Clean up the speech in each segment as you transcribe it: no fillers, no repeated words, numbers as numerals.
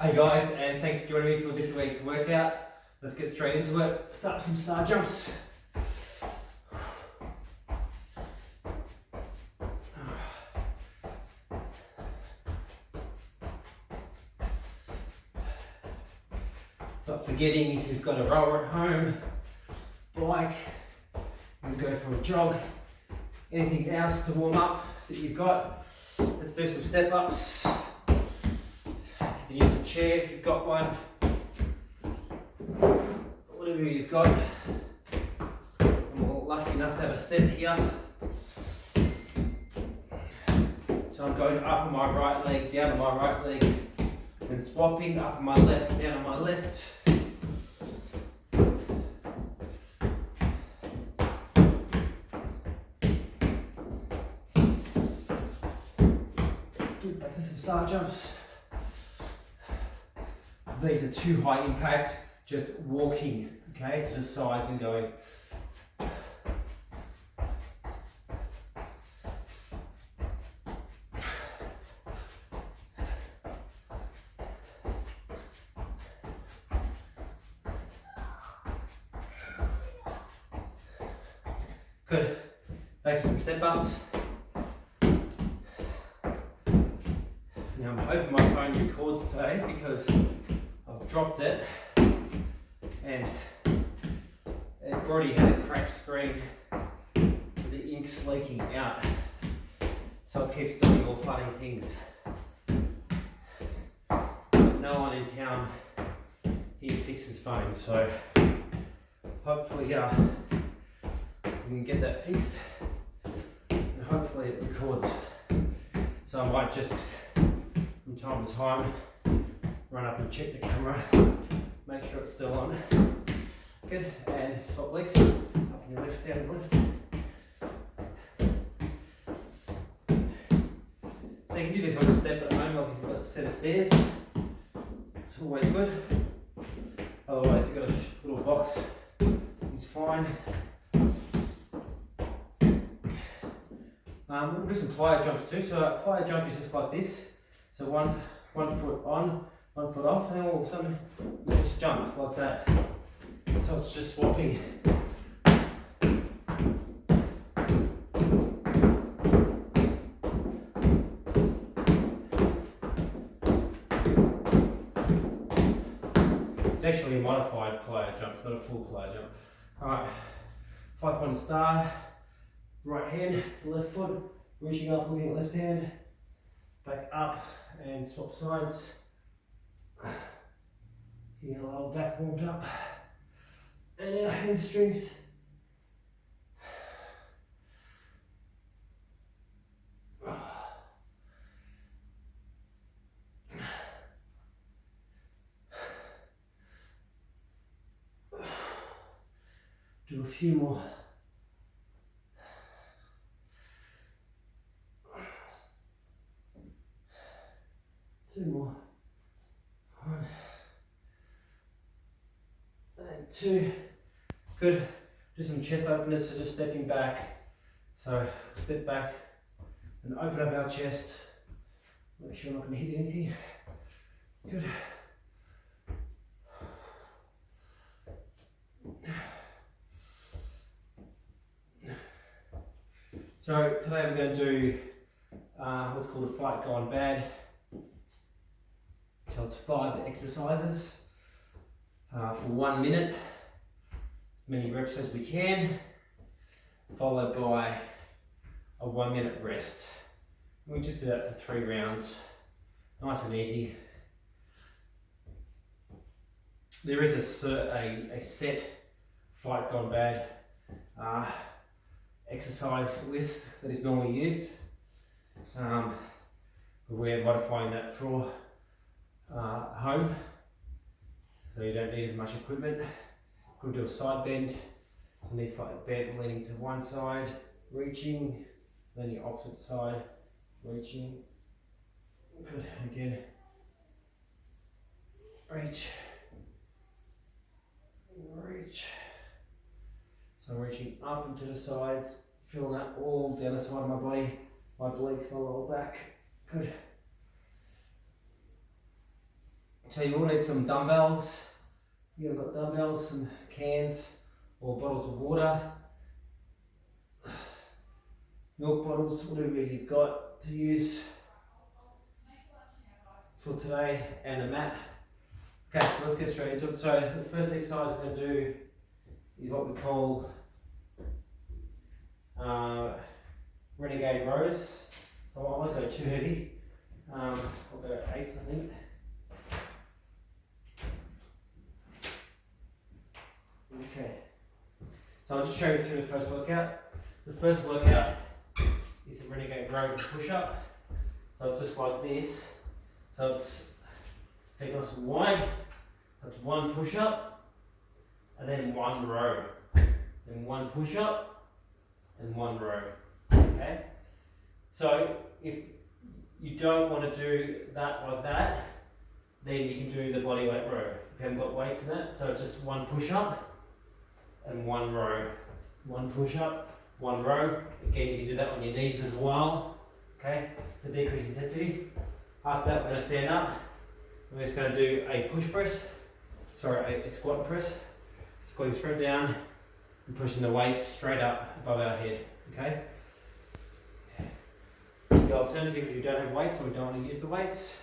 Hey guys, and thanks for joining me for this week's workout. Let's get straight into it. Start with some star jumps. Not forgetting, if you've got a rower at home, bike, you can go for a jog, anything else to warm up that you've got. Let's do some step ups. You can use a chair if you've got one. Whatever you've got. I'm lucky enough to have a step here. So I'm going up on my right leg, down on my right leg, and swapping up on my left, down on my left. Back to some star jumps. These are too high impact, just walking, okay, to the sides and going. Good. Back to some step ups. Now I'm hoping my phone records today because I've dropped it and it already had a cracked screen with the ink leaking out, so it keeps doing all funny things. But no one in town here fixes phones, so hopefully we can get that fixed and hopefully it records. So I might just from time to time run up and check the camera, make sure it's still on. Good, and swap legs, up on your left, down your left. So you can do this on a step at home, like if you've got a set of stairs. It's always good. Otherwise you've got a little box, it's fine. We'll do some plyo jumps too. So a plyo jump is just like this. So one foot on, 1 foot off, and then all of a sudden you just jump like that. So it's just swapping. It's actually a modified plyo jump, it's not a full plyo jump. Alright, 5-point star, right hand to left foot, reaching up, looking at left hand, back up and swap sides. Getting our lower back warmed up. And our hamstrings. Do a few more. Two more. 1 and 2. Good. Do some chest openers, so just stepping back. So step back and open up our chest. Make sure I'm not going to hit anything. Good. So today we're going to do what's called a fight gone bad. So it's 5 exercises for 1 minute, as many reps as we can, followed by a 1 minute rest. And we just do that for 3 rounds, nice and easy. There is a set fight gone bad exercise list that is normally used. We're modifying that for home, so you don't need as much equipment. Could do a side bend, and it's like a bend leaning to one side, reaching, then your opposite side, reaching. Good, again, reach, reach. So I'm reaching up and to the sides, feeling that all down the side of my body, my obliques, my lower back. Good. So you will need some dumbbells. You've got dumbbells, some cans or bottles of water, milk bottles, whatever you've got to use for today, and a mat. Okay, so let's get straight into it. So the first exercise we're going to do is what we call renegade rows. So I won't go too heavy. I'll go 8s, I think. Okay. So I'll just show you through the first workout. The first workout is a renegade row push-up. So it's just like this. So it's take us wide. That's one push-up, and then one row. Then one push-up, and one row. Okay? So if you don't want to do that like that, then you can do the bodyweight row. If you haven't got weights in it, so it's just one push-up and one row. One push-up, one row. Again, you can do that on your knees as well. Okay? To decrease intensity. After that, we're going to stand up. We're just going to do a push press. Sorry, a squat press. Squatting straight down and pushing the weights straight up above our head. Okay? The alternative, if you don't have weights or you don't want to use the weights,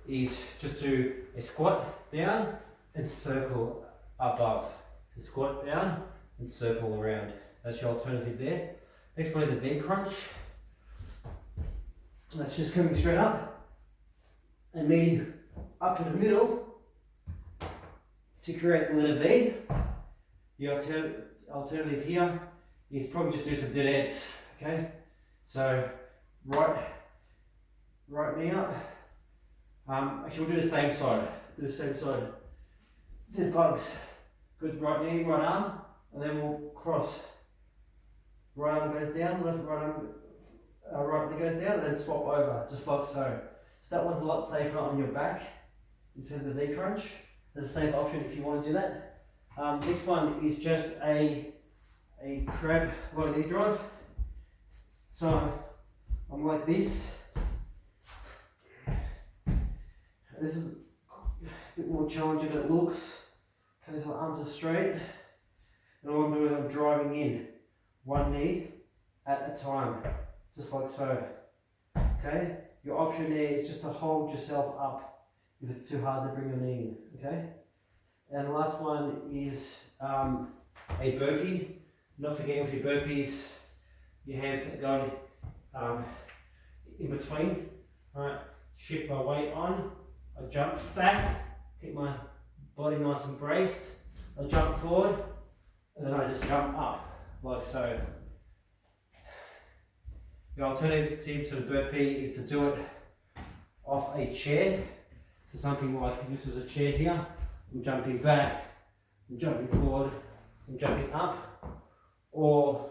is just do a squat down and circle above. So squat down and circle around. That's your alternative there. Next one is a V crunch. That's just coming straight up and meeting up in the middle to create the letter V. The alternative here is probably just do some deadheads. Okay, so right knee up. Actually, we'll do the same side. Do the same side. Dead bugs. Good, right knee, right arm, and then we'll cross. Right arm goes down, left right arm, right knee goes down, and then swap over, just like so. So that one's a lot safer on your back instead of the V crunch. There's a safe option if you want to do that. This one is just a crab low knee drive. So I'm like this. This is a bit more challenging than it looks. Okay, so my arms are straight. And all I'm doing is I'm driving in one knee at a time, just like so. Okay? Your option there is just to hold yourself up if it's too hard to bring your knee in. Okay? And the last one is a burpee. Not forgetting with your burpees, your hands are going in between. Alright, shift my weight on. I jump back, keep my body nice and braced. I jump forward, and then I just jump up, like so. The alternative to the burpee is to do it off a chair. So something like this is a chair here. I'm jumping back, I'm jumping forward, I'm jumping up, or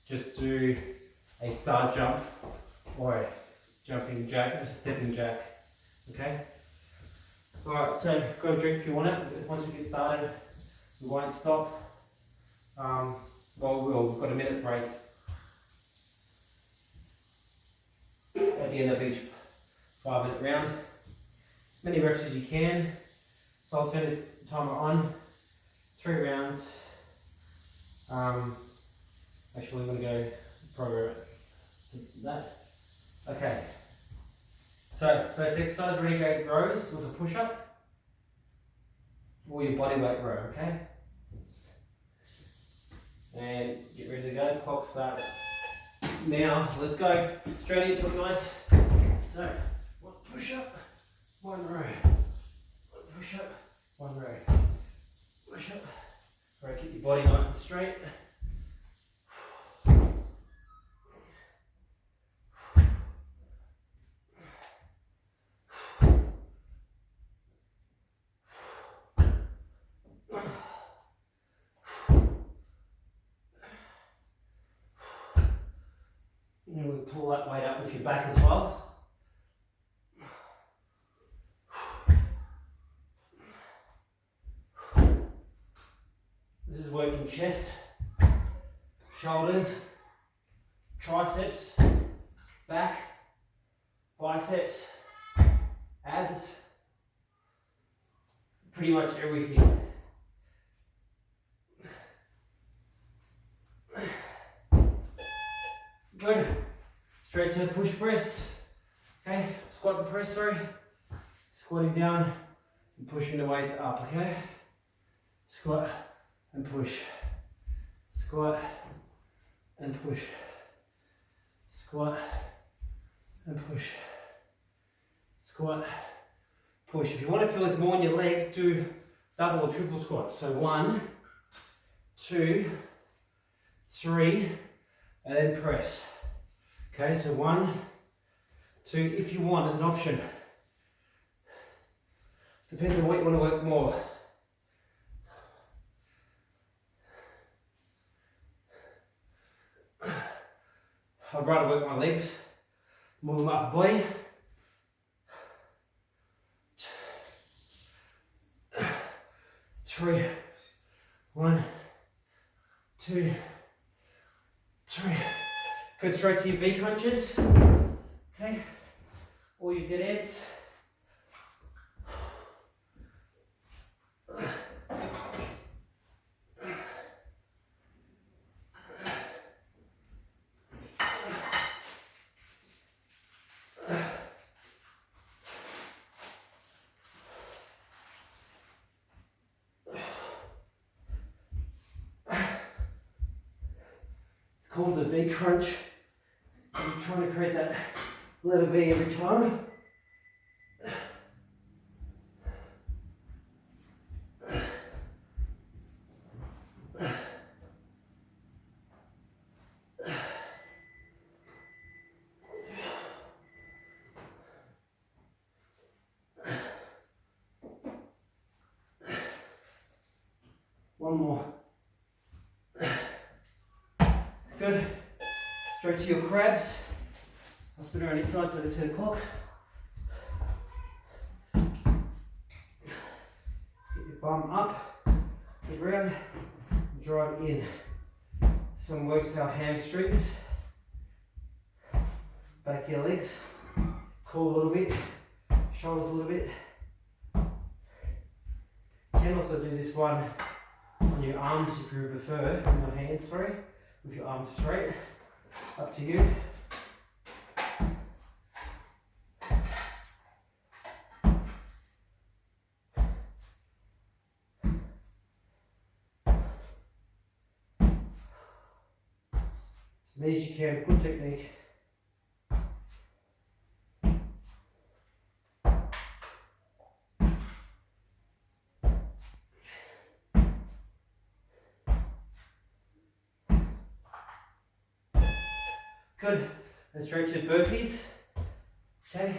just do a star jump or a jumping jack, a stepping jack. Okay? Alright, so grab a drink if you want it. Once we get started, we won't stop. Well, we will. We've got a minute break at the end of each 5-minute round. As many reps as you can. So I'll turn this timer on. 3 rounds. Actually, I'm going to go program that. Okay. So first exercise, renegade rows with a push-up or your body weight row. Okay. And get ready to go. Clock starts now. Let's go straight into it, guys. So one push-up, one row. One push-up, one row. Push-up. Right, keep your body nice and straight. And we pull that weight up with your back as well. This is working chest, shoulders, triceps, back, biceps, abs, pretty much everything. Good. Straight to push press. Okay, squat and press, sorry. Squatting down and pushing the weights up, okay? Squat and push. Squat and push. Squat and push. Squat, push. If you want to feel this more in your legs, do double or triple squats. So 1, 2, 3, and then press. Okay, so 1, 2, if you want, as an option. Depends on what you want to work more. I'd rather work my legs more than my upper body. 3, 1, 2, 3. Good, straight to your V crunches. Okay, or your dead ants. Called the V crunch. I'm trying to create that letter V every time. One more. Good. Straight to your crabs. I'll spin around this side so it's 10 o'clock. Get your bum up, the ground, and drive in. Some works our hamstrings, back your legs, core a little bit, shoulders a little bit. You can also do this one on your arms if you prefer, on your hands, sorry. With your arms straight, up to you. As many as you can, good technique. Good, and straight to burpees, okay.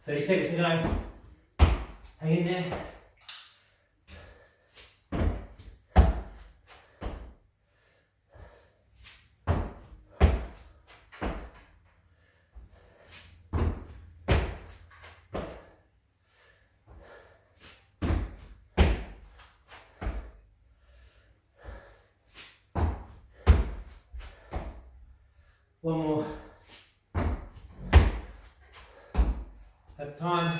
Thirty seconds to go. Hang in there. One more. That's time.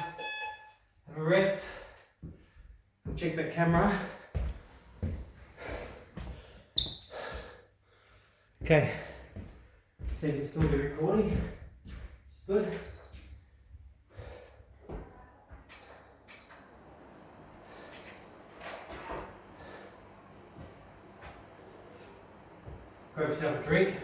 Have a rest. Check that camera. Okay. See if it's still be recording. It's good. Grab yourself a drink.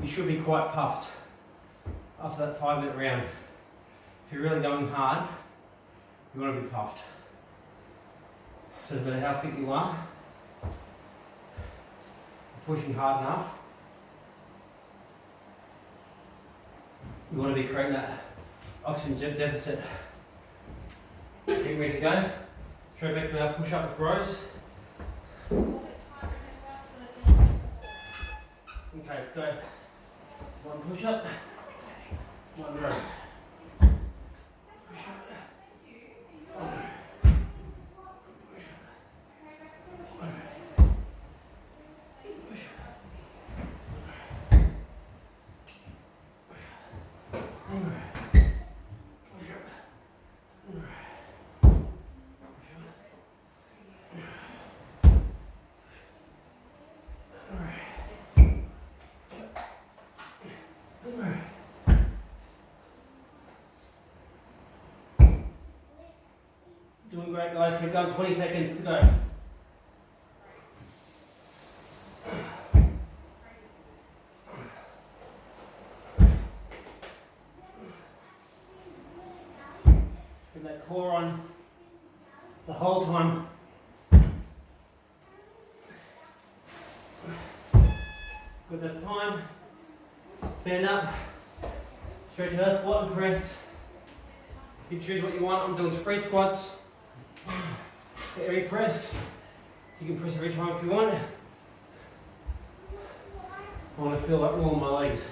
You should be quite puffed after that 5-minute round. If you're really going hard, you want to be puffed. So doesn't matter how fit you are, you're pushing hard enough, you want to be creating that oxygen deficit. Get ready to go. Straight back to our push-up with rows. Okay, let's go. It's one push-up, one row. Push-up. Doing great, guys. Keep going. 20 seconds to go. Keep that core on the whole time. Good, that's time. Stand up. Stretch her, squat and press. You can choose what you want. I'm doing 3 squats. For every press, you can press every time if you want. I want to feel that warm in my legs.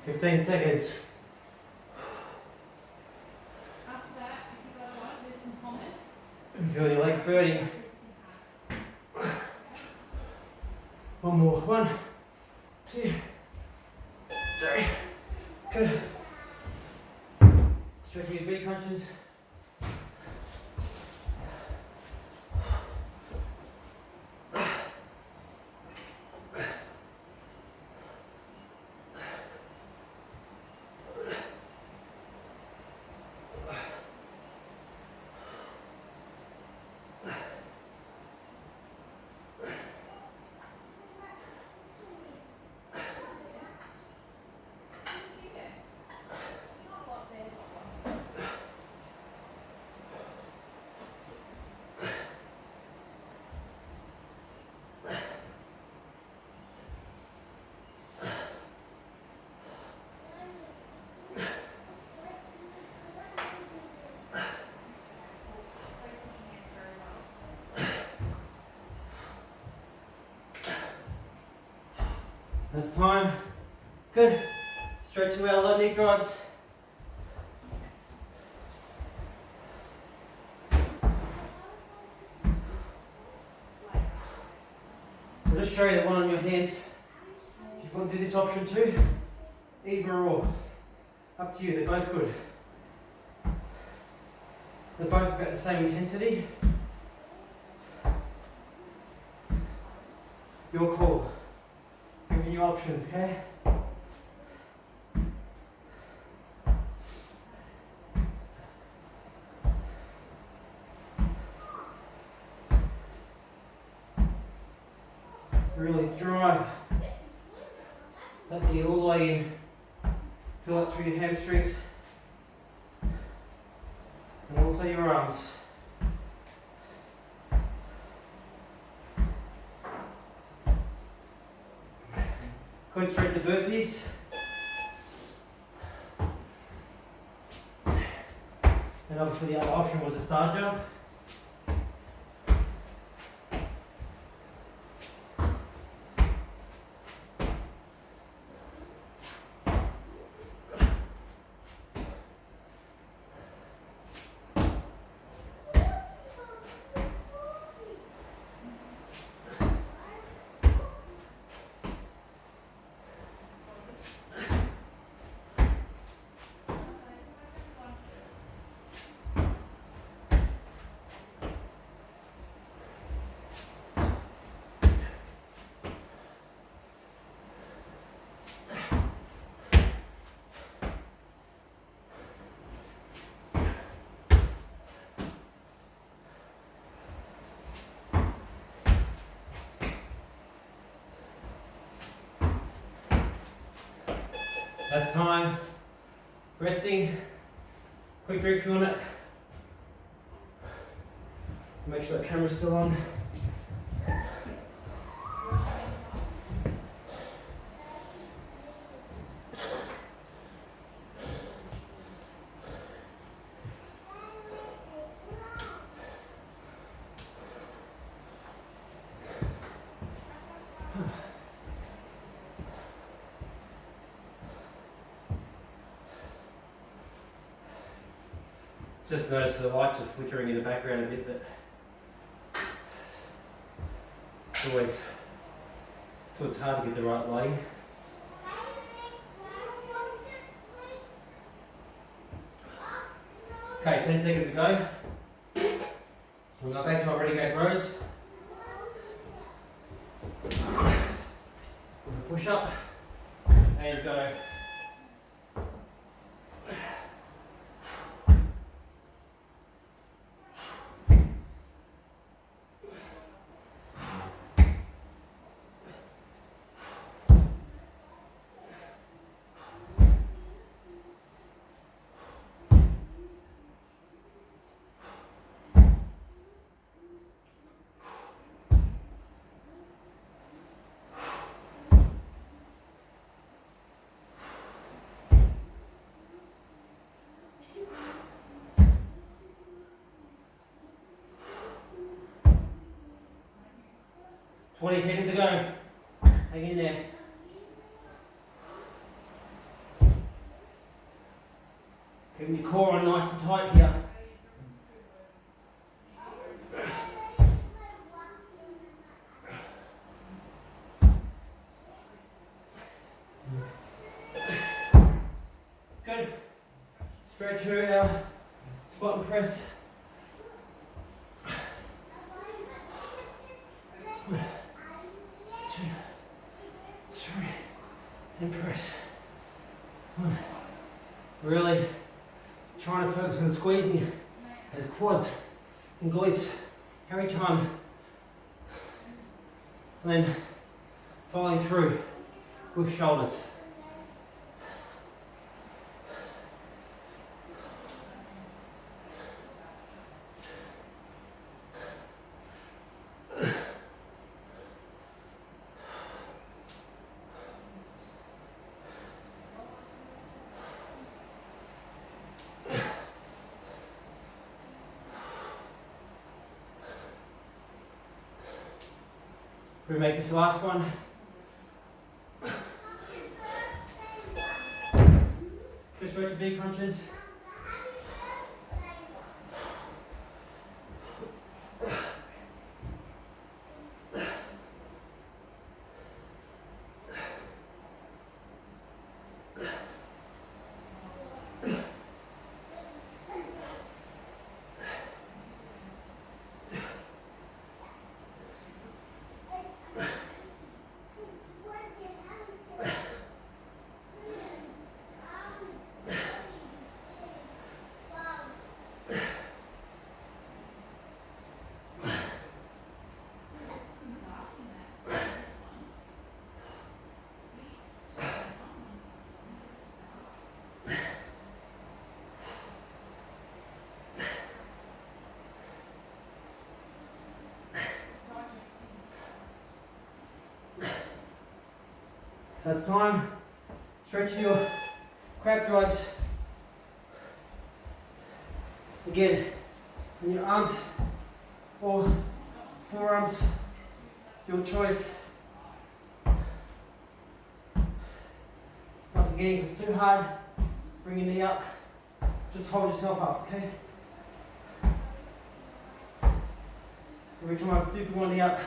Fifteen seconds. After that, if you guys want, there's some hummus. And feel your legs burning. One more. 1, 2, 3. Good. Stretch your V crunches. That's time. Good. Straight to our low knee drives. I'll just show you the one on your hands. If you want to do this option too, either or. Up to you, they're both good. They're both about the same intensity. Your call. Giving you options, okay? Really drive that knee all the way in. Feel it through your hamstrings and also your arms. Good, straight to burpees. And obviously the other option was a star jump. That's time. Resting. Quick drink if you want it. Make sure that camera's still on. Just notice the lights are flickering in the background a bit, but it's always hard to get the right lighting. Okay, 10 seconds to go. We'll go back to our ready gate rows. Push up and go. Twenty seconds to go. Hang in there. Keep your core on nice and tight here. Good. Stretch her out. Squat and press. And press. Really trying to focus on squeezing those quads and glutes every time. And then following through with shoulders. We make this the last one. Just right to V crunches. That's time. Stretch your crab drives. Again, in your arms or forearms, your choice. Not forgetting if it's too hard, bring your knee up. Just hold yourself up, okay? Every time I do put my knee up,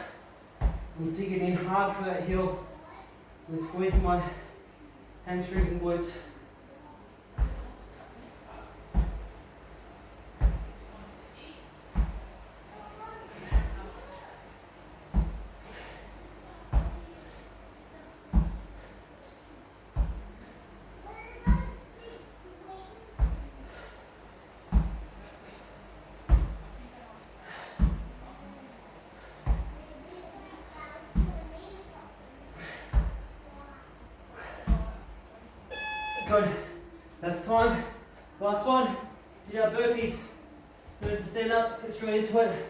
I'm digging in hard for that heel. I'm squeezing my hamstrings and glutes. Good. That's time. Last one. You got burpees. Good. Stand up. Let's get straight into it.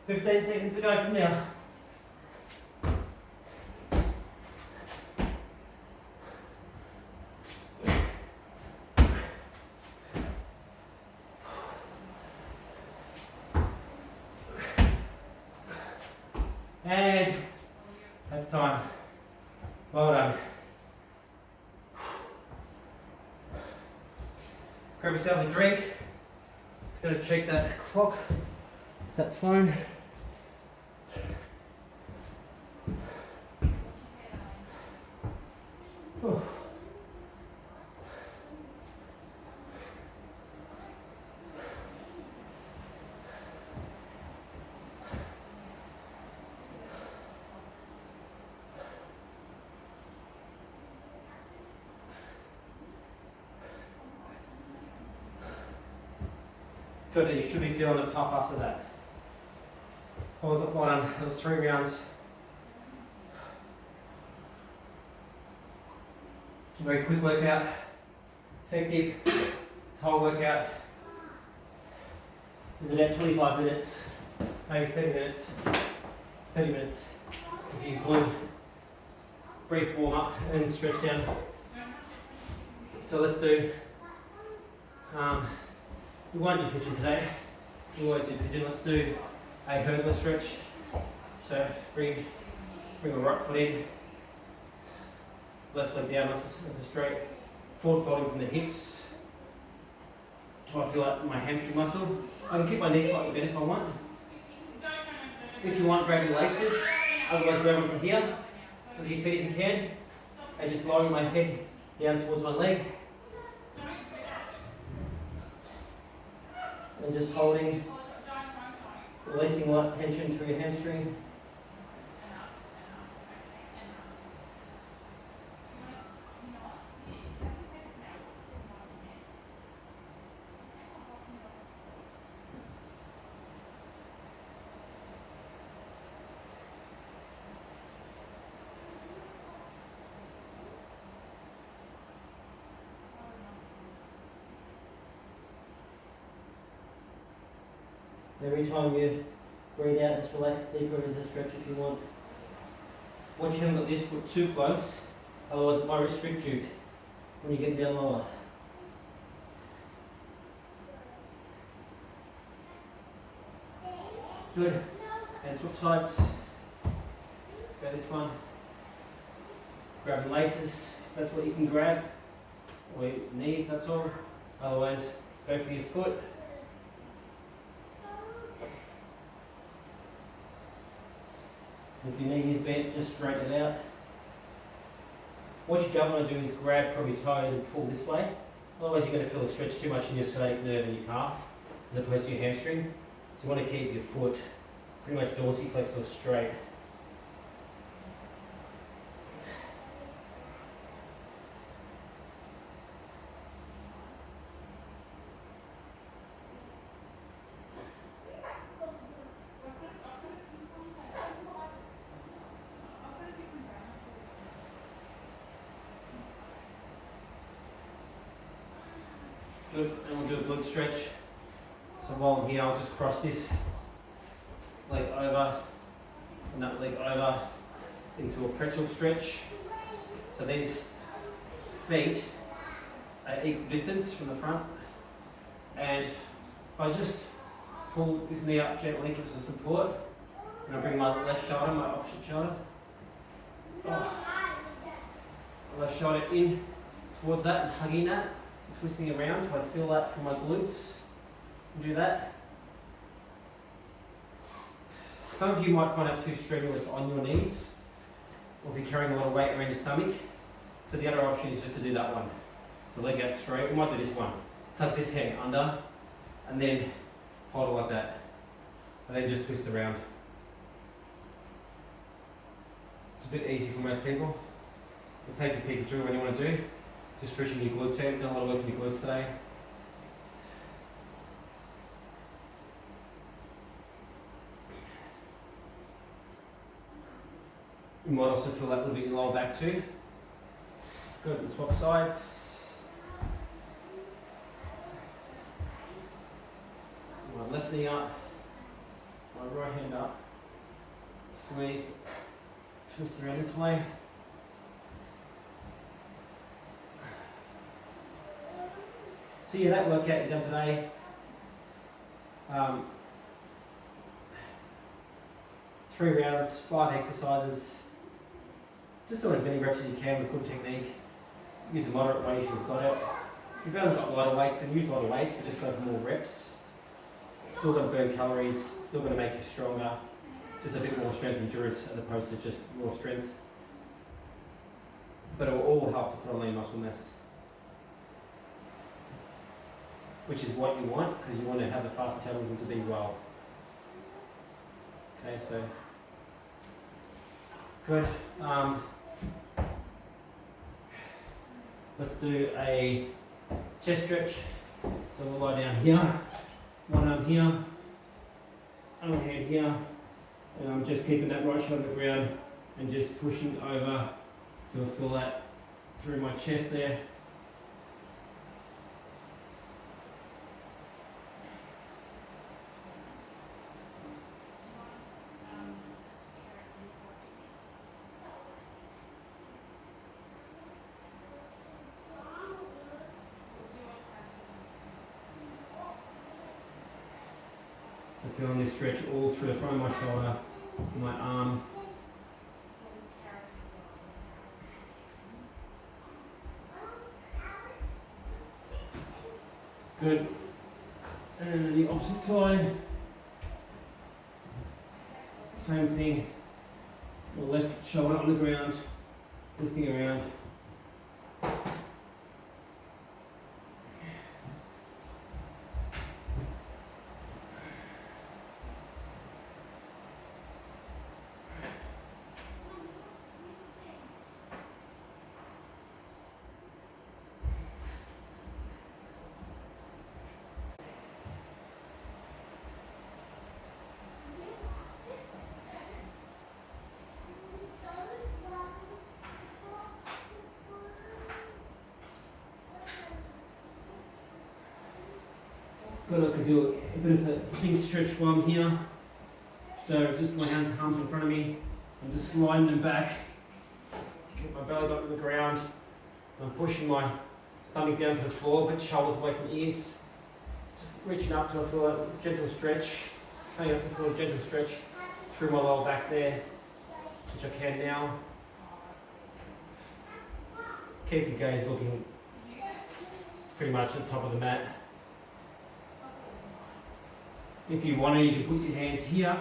Fifteen seconds to go from now. And that's time. Well done. Grab yourself a drink. Just gotta check that clock, that phone. Oh. Good, you should be feeling a puff after that. Well done, that was 3 rounds. Very quick workout, effective. This whole workout is about 25 minutes, maybe 30 minutes. 30 minutes if you include brief warm up and stretch down. So let's do, we won't do pigeon today, we always do pigeon. Let's do a hurdler stretch. So bring a right foot in, left leg down as a straight, forward folding from the hips. Try to feel like my hamstring muscle. I can keep my knees slightly bent if I want. If you want, grab your laces, otherwise grab them from here, with your feet if you can, and just lowering my head down towards my leg. And just holding, releasing light tension through your hamstring. Every time you breathe out, just relax deeper into the stretch if you want. Watch you haven't got this foot too close, otherwise it might restrict you when you get down lower. Good. And switch sides. Go this one. Grab your laces, if that's what you can grab. Or your knee, if that's all. Otherwise, go for your foot. If your knee is bent, just straighten it out. What you don't want to do is grab from your toes and pull this way. Otherwise you're going to feel a stretch too much in your sciatic nerve in your calf, as opposed to your hamstring. So you want to keep your foot pretty much dorsiflexed or straight. Good, and we'll do a glute stretch. So while I'm here, I'll just cross this leg over and that leg over into a pretzel stretch. So these feet are equal distance from the front. And if I just pull this knee up gently, give some support, and I bring my left shoulder, my opposite shoulder. Left shoulder in towards that and hugging that. Twisting around till I feel that from my glutes. Do that. Some of you might find it too strenuous on your knees. or if you're carrying a lot of weight around your stomach. So the other option is just to do that one. So leg out straight. We might do this one. Tuck this hand under and then hold it like that. And then just twist around. It's a bit easy for most people. We'll take a peek through what you want to do. Just stretching your glutes out. Done a lot of work in your glutes today. You might also feel that a little bit in your lower back too. Good, and swap sides. My left knee up, my right hand up. Squeeze, twist around this way. So yeah, that workout you've done today. 3 rounds, 5 exercises. Just do as many reps as you can with good technique. Use a moderate weight if you've got it. If you've only got lighter weights, then use lighter weights, but just go for more reps. It's still going to burn calories, it's still going to make you stronger. Just a bit more strength and endurance as opposed to just raw strength. But it will all help to put on lean muscle mass. Which is what you want, because you want to have the fast metabolism to be well. Okay, so good. Let's do a chest stretch. So we'll lie down here, one arm here, other hand here, and I'm just keeping that right shoulder on the ground and just pushing over to feel that through my chest there. So feeling this stretch all through the front of my shoulder, my arm. Good. And the opposite side. Same thing. The left shoulder on the ground, twisting around. Good, I could do a bit of a sling stretch while I'm here. So just my arms in front of me. I'm just sliding them back. Get my belly button to the ground. I'm pushing my stomach down to the floor, but shoulders away from ears. Just reaching up to feel a gentle stretch. Coming up to feel a gentle stretch through my lower back there, which I can now. Keep your gaze looking pretty much at the top of the mat. If you want to, you can put your hands here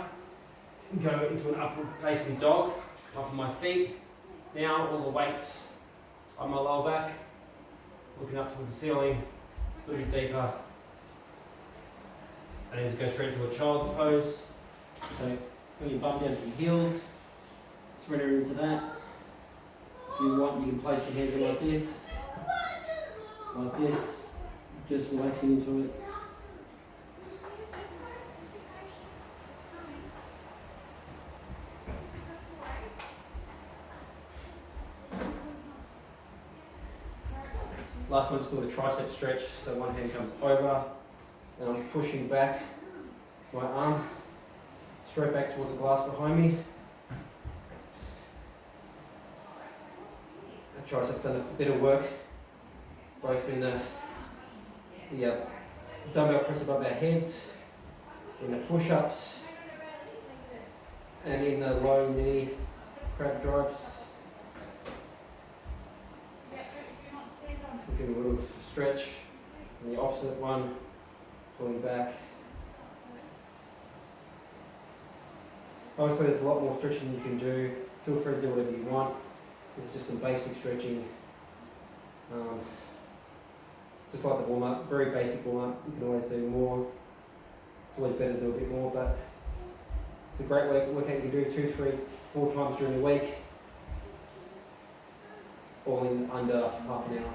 and go into an upward facing dog, top of my feet. Now all the weights on my lower back, looking up towards the ceiling, a little bit deeper. And then just go straight into a child's pose. So bring your bum down to your heels, surrender into that. If you want, you can place your hands in like this, just relaxing into it. Last one, just do a tricep stretch. So one hand comes over and I'm pushing back my arm straight back towards the glass behind me. The triceps done a bit of work, both in the dumbbell press above our heads, in the push-ups, and in the low knee crab drives. Give a little stretch, and the opposite one, pulling back. Obviously there's a lot more stretching you can do feel free to do whatever you want. This is just some basic stretching. Just like the warm up, very basic warm up. You can always do more. It's always better to do a bit more, but it's a great workout you can do 2, 3, 4 times during the week, all in under half an hour.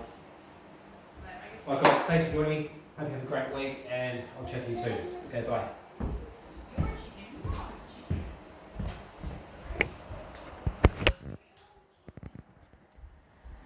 Alright guys, thanks for joining me. Hope you have a great week and I'll chat to you soon. Okay, bye.